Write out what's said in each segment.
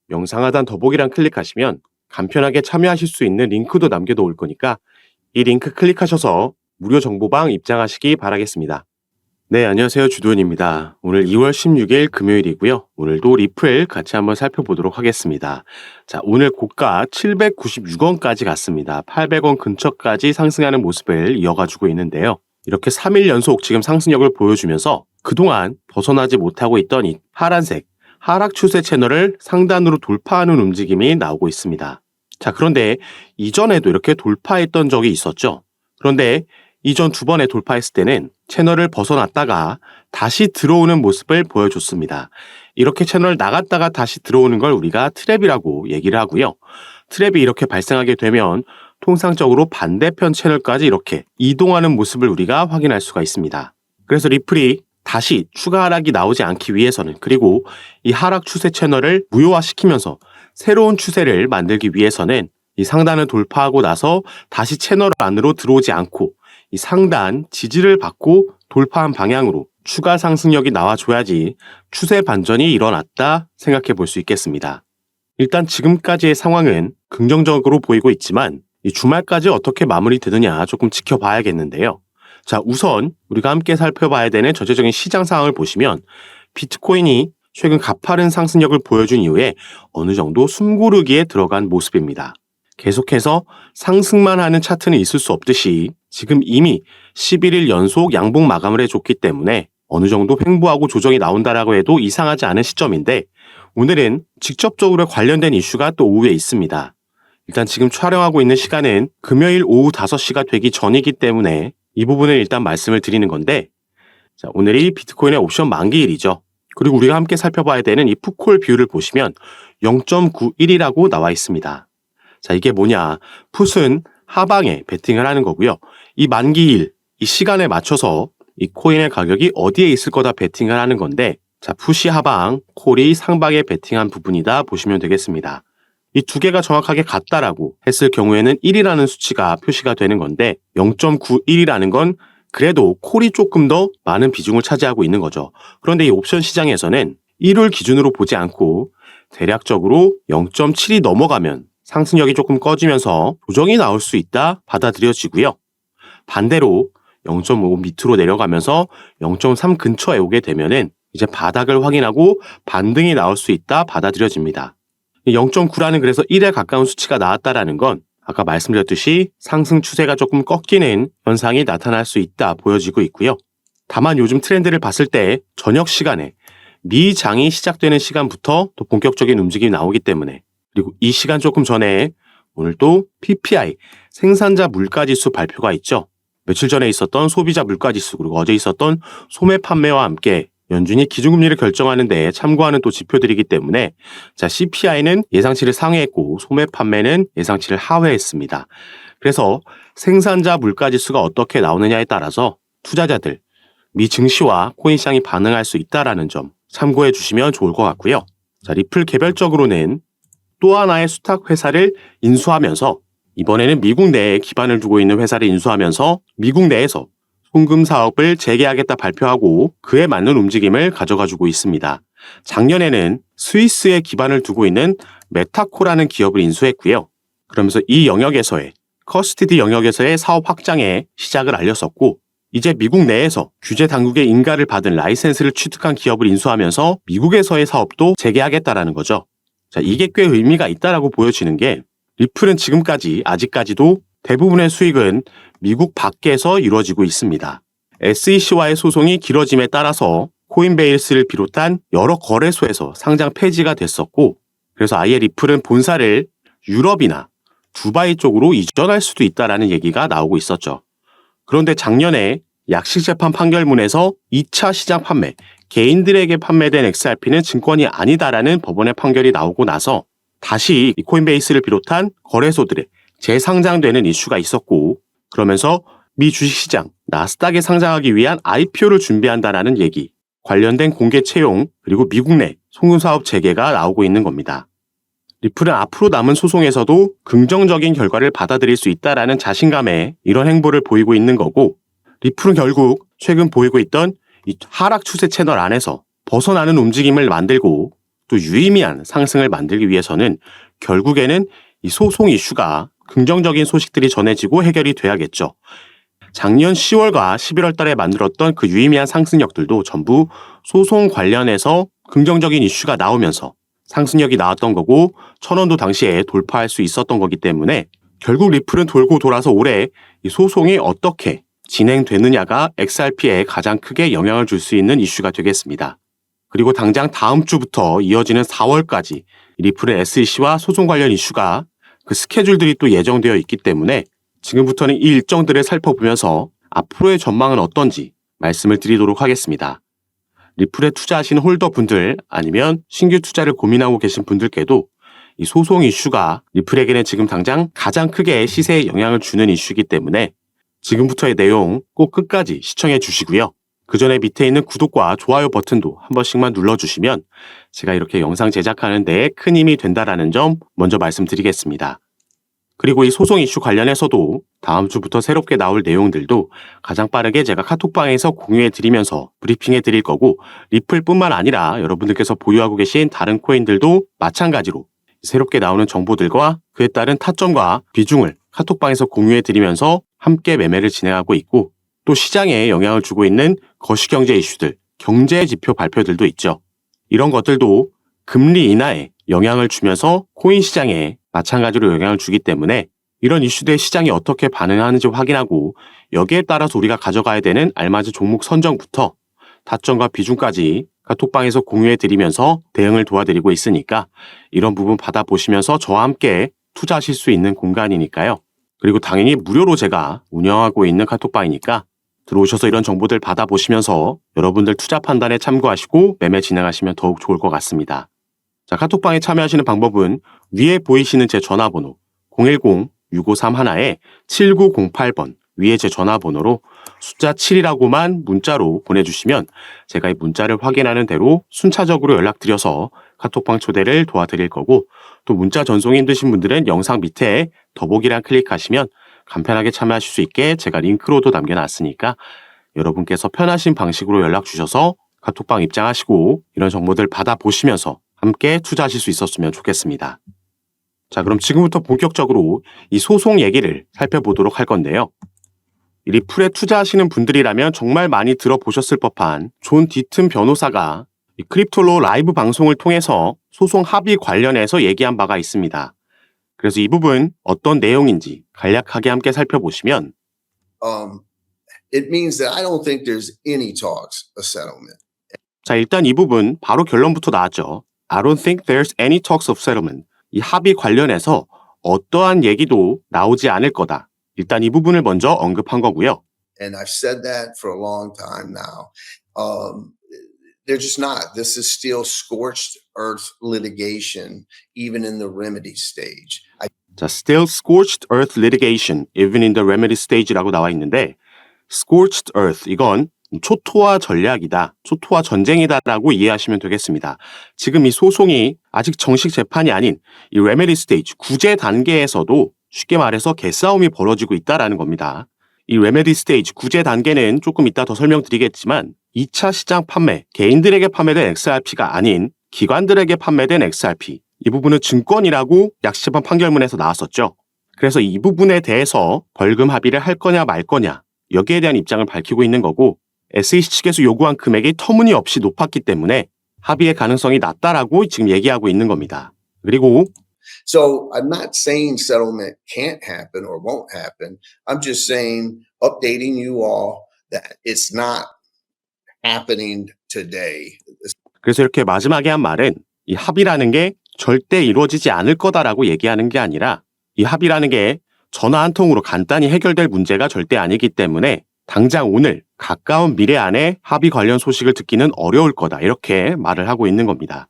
영상 하단 더보기란 클릭하시면 간편하게 참여하실 수 있는 링크도 남겨놓을 거니까 이 링크 클릭하셔서 무료 정보방 입장하시기 바라겠습니다. 네, 안녕하세요. 주도현입니다. 오늘 2월 16일 금요일이고요. 오늘도 리플 같이 한번 살펴보도록 하겠습니다. 자, 오늘 고가 796원까지 갔습니다. 800원 근처까지 상승하는 모습을 이어가주고 있는데요. 이렇게 3일 연속 지금 상승력을 보여주면서 그동안 벗어나지 못하고 있던 이 파란색 하락 추세 채널을 상단으로 돌파하는 움직임이 나오고 있습니다. 자, 그런데 이전에도 이렇게 돌파했던 적이 있었죠. 그런데 이전 두 번에 돌파했을 때는 채널을 벗어났다가 다시 들어오는 모습을 보여줬습니다. 이렇게 채널을 나갔다가 다시 들어오는 걸 우리가 트랩이라고 얘기를 하고요. 트랩이 이렇게 발생하게 되면 통상적으로 반대편 채널까지 이렇게 이동하는 모습을 우리가 확인할 수가 있습니다. 그래서 리플이 다시 추가 하락이 나오지 않기 위해서는, 그리고 이 하락 추세 채널을 무효화시키면서 새로운 추세를 만들기 위해서는 이 상단을 돌파하고 나서 다시 채널 안으로 들어오지 않고 이 상단 지지를 받고 돌파한 방향으로 추가 상승력이 나와줘야지 추세 반전이 일어났다 생각해 볼 수 있겠습니다. 일단 지금까지의 상황은 긍정적으로 보이고 있지만 이 주말까지 어떻게 마무리되느냐 조금 지켜봐야겠는데요. 자, 우선 우리가 함께 살펴봐야 되는 전체적인 시장 상황을 보시면 비트코인이 최근 가파른 상승력을 보여준 이후에 어느 정도 숨고르기에 들어간 모습입니다. 계속해서 상승만 하는 차트는 있을 수 없듯이 지금 이미 11일 연속 양봉 마감을 해줬기 때문에 어느 정도 횡보하고 조정이 나온다라고 해도 이상하지 않은 시점인데, 오늘은 직접적으로 관련된 이슈가 또 오후에 있습니다. 일단 지금 촬영하고 있는 시간은 금요일 오후 5시가 되기 전이기 때문에 이 부분을 일단 말씀을 드리는 건데, 자, 오늘이 비트코인의 옵션 만기일이죠. 그리고 우리가 함께 살펴봐야 되는 이 풋콜 비율을 보시면 0.91이라고 나와 있습니다. 자, 이게 뭐냐? 풋은 하방에 베팅을 하는 거고요. 이 만기일, 이 시간에 맞춰서 이 코인의 가격이 어디에 있을 거다 베팅을 하는 건데, 자, 풋이 하방, 콜이 상방에 베팅한 부분이다 보시면 되겠습니다. 이 두 개가 정확하게 같다라고 했을 경우에는 1이라는 수치가 표시가 되는 건데, 0.91이라는 건 그래도 콜이 조금 더 많은 비중을 차지하고 있는 거죠. 그런데 이 옵션 시장에서는 1을 기준으로 보지 않고 대략적으로 0.7이 넘어가면 상승력이 조금 꺼지면서 조정이 나올 수 있다 받아들여지고요. 반대로 0.5 밑으로 내려가면서 0.3 근처에 오게 되면은 이제 바닥을 확인하고 반등이 나올 수 있다 받아들여집니다. 0.9라는 그래서 1에 가까운 수치가 나왔다라는 건 아까 말씀드렸듯이 상승 추세가 조금 꺾이는 현상이 나타날 수 있다 보여지고 있고요. 다만 요즘 트렌드를 봤을 때 저녁 시간에 미장이 시작되는 시간부터 또 본격적인 움직임이 나오기 때문에, 그리고 이 시간 조금 전에 오늘 또 PPI 생산자 물가지수 발표가 있죠. 며칠 전에 있었던 소비자 물가지수, 그리고 어제 있었던 소매 판매와 함께 연준이 기준금리를 결정하는 데 참고하는 또 지표들이기 때문에, 자, CPI는 예상치를 상회했고 소매 판매는 예상치를 하회했습니다. 그래서 생산자 물가지수가 어떻게 나오느냐에 따라서 투자자들, 미 증시와 코인 시장이 반응할 수 있다라는 점 참고해 주시면 좋을 것 같고요. 자, 리플 개별적으로는 또 하나의 수탁 회사를 인수하면서, 이번에는 미국 내에 기반을 두고 있는 회사를 인수하면서 미국 내에서 송금 사업을 재개하겠다 발표하고 그에 맞는 움직임을 가져가주고 있습니다. 작년에는 스위스에 기반을 두고 있는 메타코라는 기업을 인수했고요. 그러면서 이 영역에서의 커스티디 영역에서의 사업 확장에 시작을 알렸었고, 이제 미국 내에서 규제 당국의 인가를 받은 라이센스를 취득한 기업을 인수하면서 미국에서의 사업도 재개하겠다라는 거죠. 자, 이게 꽤 의미가 있다라고 보여지는 게, 리플은 지금까지 아직까지도 대부분의 수익은 미국 밖에서 이루어지고 있습니다. SEC와의 소송이 길어짐에 따라서 코인베이스를 비롯한 여러 거래소에서 상장 폐지가 됐었고, 그래서 아예 리플은 본사를 유럽이나 두바이 쪽으로 이전할 수도 있다라는 얘기가 나오고 있었죠. 그런데 작년에 약식재판 판결문에서 2차 시장 판매, 개인들에게 판매된 XRP는 증권이 아니다라는 법원의 판결이 나오고 나서 다시 코인베이스를 비롯한 거래소들에 재상장되는 이슈가 있었고, 그러면서 미 주식시장 나스닥에 상장하기 위한 IPO를 준비한다라는 얘기, 관련된 공개 채용, 그리고 미국 내 송금사업 재개가 나오고 있는 겁니다. 리플은 앞으로 남은 소송에서도 긍정적인 결과를 받아들일 수 있다라는 자신감에 이런 행보를 보이고 있는 거고, 리플은 결국 최근 보이고 있던 이 하락 추세 채널 안에서 벗어나는 움직임을 만들고 또 유의미한 상승을 만들기 위해서는 결국에는 이 소송 이슈가 긍정적인 소식들이 전해지고 해결이 돼야겠죠. 작년 10월과 11월 달에 만들었던 그 유의미한 상승력들도 전부 소송 관련해서 긍정적인 이슈가 나오면서 상승력이 나왔던 거고 1,000원도 당시에 돌파할 수 있었던 거기 때문에 결국 리플은 돌고 돌아서 올해 이 소송이 어떻게 진행되느냐가 XRP에 가장 크게 영향을 줄 수 있는 이슈가 되겠습니다. 그리고 당장 다음 주부터 이어지는 4월까지 리플의 SEC와 소송 관련 이슈가 그 스케줄들이 또 예정되어 있기 때문에 지금부터는 이 일정들을 살펴보면서 앞으로의 전망은 어떤지 말씀을 드리도록 하겠습니다. 리플에 투자하신 홀더분들 아니면 신규 투자를 고민하고 계신 분들께도 이 소송 이슈가 리플에게는 지금 당장 가장 크게 시세에 영향을 주는 이슈이기 때문에 지금부터의 내용 꼭 끝까지 시청해 주시고요. 그 전에 밑에 있는 구독과 좋아요 버튼도 한 번씩만 눌러주시면 제가 이렇게 영상 제작하는 데 큰 힘이 된다는 점 먼저 말씀드리겠습니다. 그리고 이 소송 이슈 관련해서도 다음 주부터 새롭게 나올 내용들도 가장 빠르게 제가 카톡방에서 공유해 드리면서 브리핑해 드릴 거고 리플뿐만 아니라 여러분들께서 보유하고 계신 다른 코인들도 마찬가지로 새롭게 나오는 정보들과 그에 따른 타점과 비중을 카톡방에서 공유해 드리면서 함께 매매를 진행하고 있고 또 시장에 영향을 주고 있는 거시경제 이슈들, 경제 지표 발표들도 있죠. 이런 것들도 금리 인하에 영향을 주면서 코인 시장에 마찬가지로 영향을 주기 때문에 이런 이슈들의 시장이 어떻게 반응하는지 확인하고 여기에 따라서 우리가 가져가야 되는 알맞은 종목 선정부터 타점과 비중까지 카톡방에서 공유해 드리면서 대응을 도와드리고 있으니까 이런 부분 받아보시면서 저와 함께 투자하실 수 있는 공간이니까요. 그리고 당연히 무료로 제가 운영하고 있는 카톡방이니까 들어오셔서 이런 정보들 받아보시면서 여러분들 투자 판단에 참고하시고 매매 진행하시면 더욱 좋을 것 같습니다. 자, 카톡방에 참여하시는 방법은 위에 보이시는 제 전화번호 010-6531-7908번 위에 제 전화번호로 숫자 7이라고만 문자로 보내주시면 제가 이 문자를 확인하는 대로 순차적으로 연락드려서 카톡방 초대를 도와드릴 거고 또 문자 전송이 힘드신 분들은 영상 밑에 더보기란 클릭하시면 간편하게 참여하실 수 있게 제가 링크로도 남겨놨으니까 여러분께서 편하신 방식으로 연락 주셔서 카톡방 입장하시고 이런 정보들 받아보시면서 함께 투자하실 수 있었으면 좋겠습니다. 자, 그럼 지금부터 본격적으로 이 소송 얘기를 살펴보도록 할 건데요. 이 리플에 투자하시는 분들이라면 정말 많이 들어보셨을 법한 존 디튼 변호사가 이 크립토로 라이브 방송을 통해서 소송 합의 관련해서 얘기한 바가 있습니다. 그래서 이 부분 어떤 내용인지 간략하게 함께 살펴보시면 It means that I don't think there's any talks of settlement. 자, 일단 이 부분 바로 결론부터 나왔죠. I don't think there's any talks of settlement. 이 합의 관련해서 어떠한 얘기도 나오지 않을 거다. 일단 이 부분을 먼저 언급한 거고요. And I've said that for a long time now. They're just not. This is still scorched earth litigation, even in the remedy stage. 자, still scorched earth litigation, even in the remedy stage라고 나와 있는데 scorched earth, 이건 초토화 전략이다, 초토화 전쟁이다라고 이해하시면 되겠습니다. 지금 이 소송이 아직 정식 재판이 아닌 이 remedy stage, 구제 단계에서도 쉽게 말해서 개싸움이 벌어지고 있다라는 겁니다. 이 remedy stage, 구제 단계는 조금 이따 더 설명드리겠지만 2차 시장 판매, 개인들에게 판매된 XRP가 아닌 기관들에게 판매된 XRP, 이 부분은 증권이라고 약시재판 판결문에서 나왔었죠. 그래서 이 부분에 대해서 벌금 합의를 할 거냐 말 거냐 여기에 대한 입장을 밝히고 있는 거고 SEC 측에서 요구한 금액이 터무니없이 높았기 때문에 합의의 가능성이 낮다라고 지금 얘기하고 있는 겁니다. 그리고 So I'm not saying settlement can't happen or won't happen. I'm just saying, updating you all that it's not happening today. 그래서 이렇게 마지막에 한 말은 이 합의라는 게 절대 이루어지지 않을 거다라고 얘기하는 게 아니라 이 합의라는 게 전화 한 통으로 간단히 해결될 문제가 절대 아니기 때문에 당장 오늘 가까운 미래 안에 합의 관련 소식을 듣기는 어려울 거다 이렇게 말을 하고 있는 겁니다.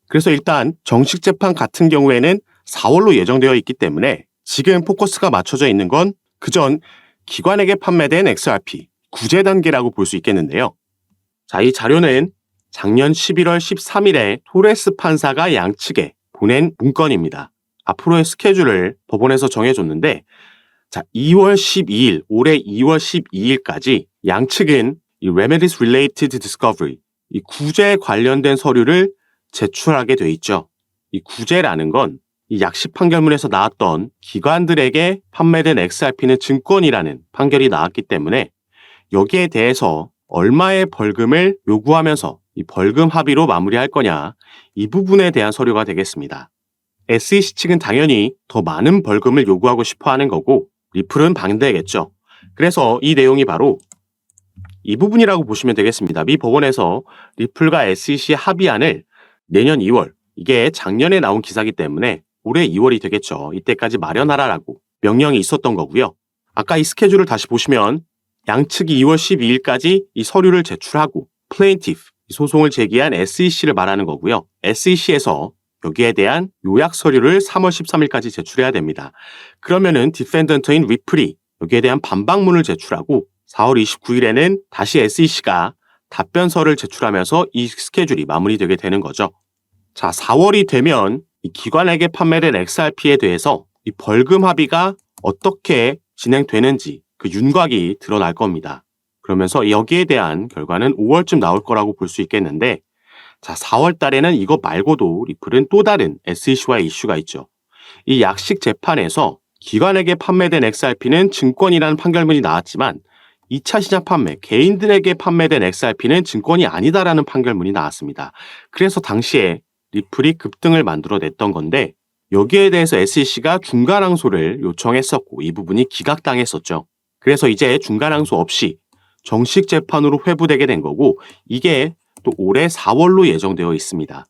그래서 일단 정식 재판 같은 경우에는 4월로 예정되어 있기 때문에 지금 포커스가 맞춰져 있는 건 그전 기관에게 판매된 XRP 구제 단계라고 볼 수 있겠는데요. 자, 이 자료는 작년 11월 13일에 토레스 판사가 양측에 보낸 문건입니다. 앞으로의 스케줄을 법원에서 정해줬는데 자, 2월 12일, 올해 2월 12일까지 양측은 이 Remedies Related Discovery, 이 구제에 관련된 서류를 제출하게 돼 있죠. 이 구제라는 건 이 약식 판결문에서 나왔던 기관들에게 판매된 XRP는 증권이라는 판결이 나왔기 때문에 여기에 대해서 얼마의 벌금을 요구하면서 이 벌금 합의로 마무리할 거냐, 이 부분에 대한 서류가 되겠습니다. SEC 측은 당연히 더 많은 벌금을 요구하고 싶어 하는 거고 리플은 반대겠죠. 그래서 이 내용이 바로 이 부분이라고 보시면 되겠습니다. 미 법원에서 리플과 SEC 합의안을 내년 2월, 이게 작년에 나온 기사이기 때문에 올해 2월이 되겠죠. 이때까지 마련하라라고 명령이 있었던 거고요. 아까 이 스케줄을 다시 보시면 양측이 2월 12일까지 이 서류를 제출하고 플레인티프, 소송을 제기한 SEC를 말하는 거고요. SEC에서 여기에 대한 요약 서류를 3월 13일까지 제출해야 됩니다. 그러면은 디펜던트인 리플이 여기에 대한 반박문을 제출하고 4월 29일에는 다시 SEC가 답변서를 제출하면서 이 스케줄이 마무리되게 되는 거죠. 자, 4월이 되면 이 기관에게 판매된 XRP에 대해서 이 벌금 합의가 어떻게 진행되는지 그 윤곽이 드러날 겁니다. 그러면서 여기에 대한 결과는 5월쯤 나올 거라고 볼 수 있겠는데, 자, 4월 달에는 이거 말고도 리플은 또 다른 SEC와의 이슈가 있죠. 이 약식 재판에서 기관에게 판매된 XRP는 증권이라는 판결문이 나왔지만 2차 시장 판매, 개인들에게 판매된 XRP는 증권이 아니다라는 판결문이 나왔습니다. 그래서 당시에 리플이 급등을 만들어냈던 건데 여기에 대해서 SEC가 중간항소를 요청했었고 이 부분이 기각당했었죠. 그래서 이제 중간항소 없이 정식 재판으로 회부되게 된 거고 이게 또 올해 4월로 예정되어 있습니다.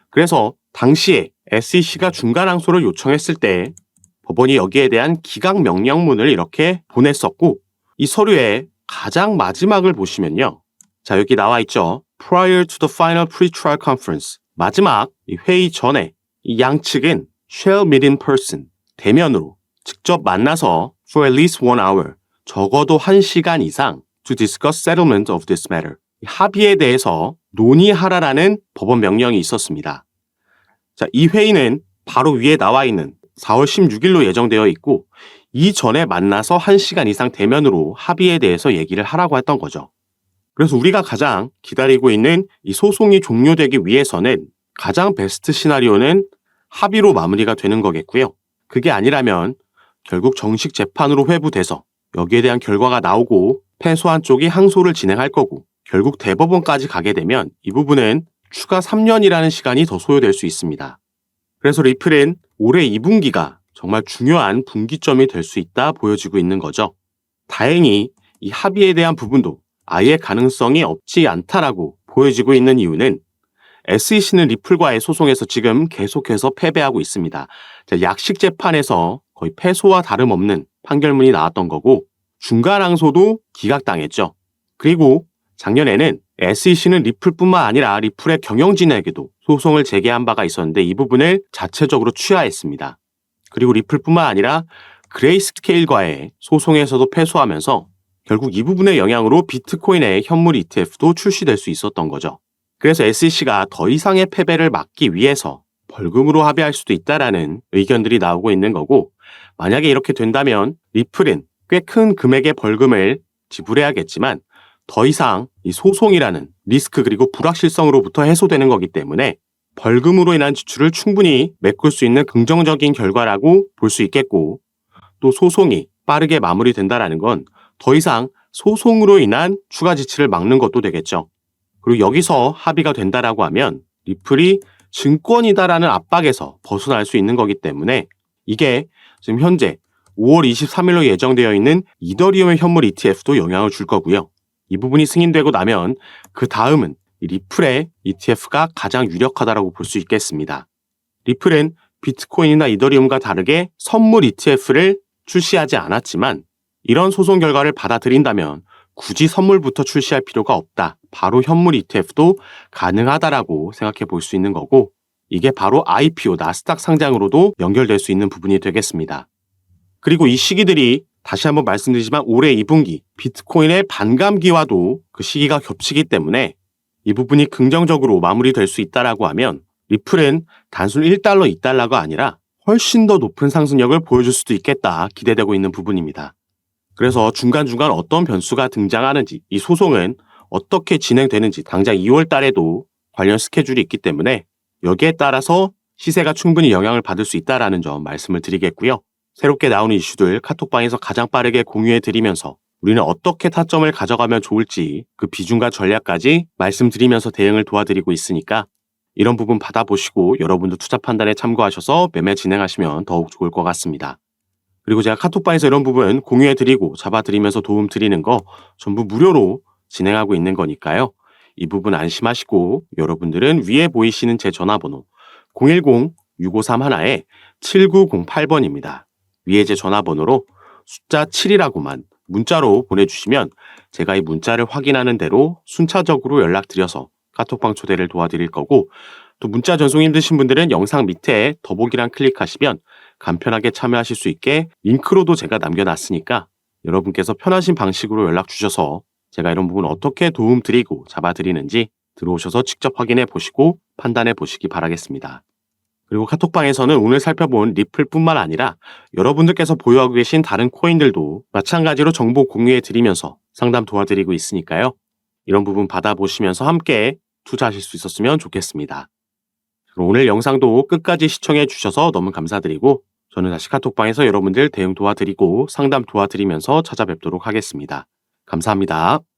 그래서 당시에 SEC가 중간항소를 요청했을 때 법원이 여기에 대한 기각 명령문을 이렇게 보냈었고 이 서류의 가장 마지막을 보시면요. 자, 여기 나와 있죠. Prior to the final pretrial conference. 마지막 이 회의 전에 이 양측은 shall meet in person. 대면으로 직접 만나서 for at least 1 hour. 적어도 1시간 이상 to discuss settlement of this matter. 합의에 대해서 논의하라라는 법원 명령이 있었습니다. 자, 이 회의는 바로 위에 나와 있는 4월 16일로 예정되어 있고 이전에 만나서 1시간 이상 대면으로 합의에 대해서 얘기를 하라고 했던 거죠. 그래서 우리가 가장 기다리고 있는 이 소송이 종료되기 위해서는 가장 베스트 시나리오는 합의로 마무리가 되는 거겠고요. 그게 아니라면 결국 정식 재판으로 회부돼서 여기에 대한 결과가 나오고 패소한 쪽이 항소를 진행할 거고 결국 대법원까지 가게 되면 이 부분은 추가 3년이라는 시간이 더 소요될 수 있습니다. 그래서 리플은 올해 2분기가 정말 중요한 분기점이 될 수 있다 보여지고 있는 거죠. 다행히 이 합의에 대한 부분도 아예 가능성이 없지 않다라고 보여지고 있는 이유는 SEC는 리플과의 소송에서 지금 계속해서 패배하고 있습니다. 자, 약식 재판에서 거의 패소와 다름없는 판결문이 나왔던 거고 중간항소도 기각당했죠. 그리고 작년에는 SEC는 리플뿐만 아니라 리플의 경영진에게도 소송을 제기한 바가 있었는데 이 부분을 자체적으로 취하했습니다. 그리고 리플뿐만 아니라 그레이스케일과의 소송에서도 패소하면서 결국 이 부분의 영향으로 비트코인의 현물 ETF도 출시될 수 있었던 거죠. 그래서 SEC가 더 이상의 패배를 막기 위해서 벌금으로 합의할 수도 있다라는 의견들이 나오고 있는 거고 만약에 이렇게 된다면 리플은 꽤 큰 금액의 벌금을 지불해야겠지만 더 이상 이 소송이라는 리스크 그리고 불확실성으로부터 해소되는 거기 때문에 벌금으로 인한 지출을 충분히 메꿀 수 있는 긍정적인 결과라고 볼 수 있겠고 또 소송이 빠르게 마무리된다라는 건 더 이상 소송으로 인한 추가 지출을 막는 것도 되겠죠. 그리고 여기서 합의가 된다라고 하면 리플이 증권이다라는 압박에서 벗어날 수 있는 거기 때문에 이게 지금 현재 5월 23일로 예정되어 있는 이더리움의 현물 ETF도 영향을 줄 거고요. 이 부분이 승인되고 나면 그 다음은 리플의 ETF가 가장 유력하다라고 볼 수 있겠습니다. 리플은 비트코인이나 이더리움과 다르게 선물 ETF를 출시하지 않았지만 이런 소송 결과를 받아들인다면 굳이 선물부터 출시할 필요가 없다. 바로 현물 ETF도 가능하다라고 생각해 볼 수 있는 거고 이게 바로 IPO, 나스닥 상장으로도 연결될 수 있는 부분이 되겠습니다. 그리고 이 시기들이 다시 한번 말씀드리지만 올해 2분기 비트코인의 반감기와도 그 시기가 겹치기 때문에 이 부분이 긍정적으로 마무리될 수 있다라고 하면 리플은 단순 1달러, 2달러가 아니라 훨씬 더 높은 상승력을 보여줄 수도 있겠다 기대되고 있는 부분입니다. 그래서 중간중간 어떤 변수가 등장하는지 이 소송은 어떻게 진행되는지 당장 2월 달에도 관련 스케줄이 있기 때문에 여기에 따라서 시세가 충분히 영향을 받을 수 있다라는 점 말씀을 드리겠고요. 새롭게 나오는 이슈들 카톡방에서 가장 빠르게 공유해 드리면서 우리는 어떻게 타점을 가져가면 좋을지 그 비중과 전략까지 말씀드리면서 대응을 도와드리고 있으니까 이런 부분 받아보시고 여러분도 투자 판단에 참고하셔서 매매 진행하시면 더욱 좋을 것 같습니다. 그리고 제가 카톡방에서 이런 부분 공유해드리고 잡아드리면서 도움 드리는 거 전부 무료로 진행하고 있는 거니까요. 이 부분 안심하시고 여러분들은 위에 보이시는 제 전화번호 010-6531-7908번입니다. 위에 제 전화번호로 숫자 7이라고만 문자로 보내주시면 제가 이 문자를 확인하는 대로 순차적으로 연락드려서 카톡방 초대를 도와드릴 거고 또 문자 전송 힘드신 분들은 영상 밑에 더보기란 클릭하시면 간편하게 참여하실 수 있게 링크로도 제가 남겨놨으니까 여러분께서 편하신 방식으로 연락 주셔서 제가 이런 부분 어떻게 도움 드리고 잡아드리는지 들어오셔서 직접 확인해 보시고 판단해 보시기 바라겠습니다. 그리고 카톡방에서는 오늘 살펴본 리플뿐만 아니라 여러분들께서 보유하고 계신 다른 코인들도 마찬가지로 정보 공유해 드리면서 상담 도와드리고 있으니까요. 이런 부분 받아보시면서 함께 투자하실 수 있었으면 좋겠습니다. 오늘 영상도 끝까지 시청해 주셔서 너무 감사드리고 저는 다시 카톡방에서 여러분들 대응 도와드리고 상담 도와드리면서 찾아뵙도록 하겠습니다. 감사합니다.